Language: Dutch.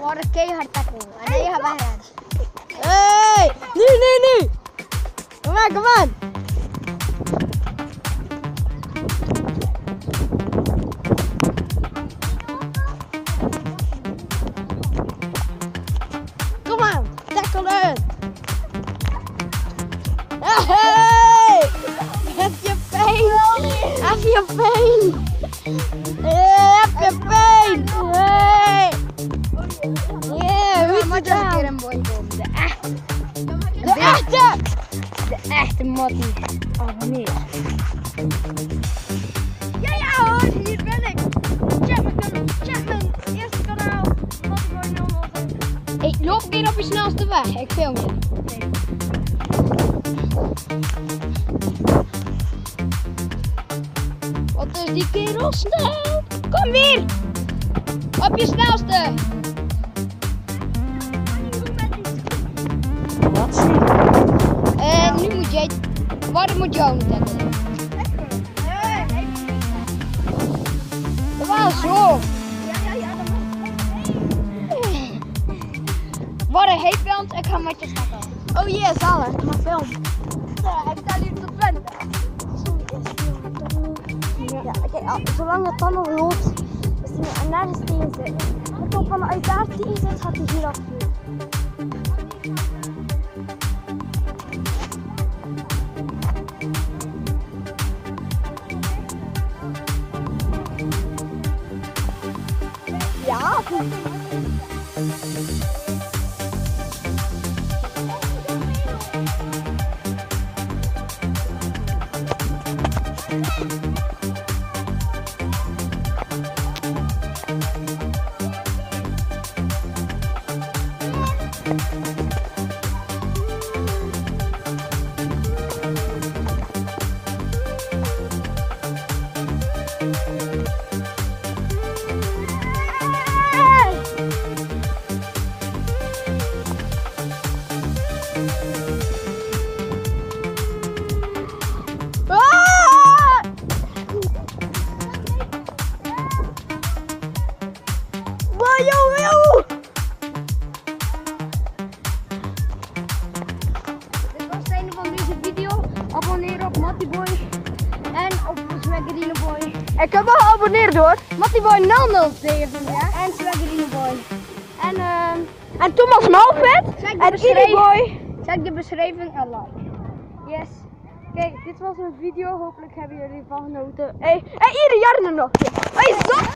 worden keihard tackle. En dan gaan we rennen. Hey! Nu! Kom aan! Kom aan, tackelen! Hey! Heb je pijn? Heb je pijn? Heb je pijn? Hey! Yeah, goed Maar gedaan. een keer een boy komen. De echte. De echte! De echte Mattie. Oh nee. Ja hoor, hier ben ik. Check mijn eerste kanaal. Mattie Boy 007. Hey, loop een keer op je snelste weg. Ik film je. Wat is die kerel snel? Kom weer! Op je snelste! Wat zie je? En nu moet jij... Waar moet jou nu tackelen? Dat was zo! Waar een heetband, ik ga met je tackelen. Oh yeah, zalig, maar film. Ik sta hier tot Twente. Ja, kijk, zolang het dan nog loopt, is hij nergens tegen zitten. Maar toch vanuit daar tegen zit, gaat hij hier afvuren. Ja, Dit was het einde van deze video. Abonneer op Mattie Boy en op Swaggerino Boy. ik heb wel geabonneerd hoor. Mattie Boy 007, ja? En Swaggerino Boy. En Thomas Malvet. Check de En beschrijving. Boy. Check de beschrijving en like. Yes. Kijk, dit was een video. Hopelijk hebben jullie ervan genoten. Hey, Ire Jarne nog. Hey, stop!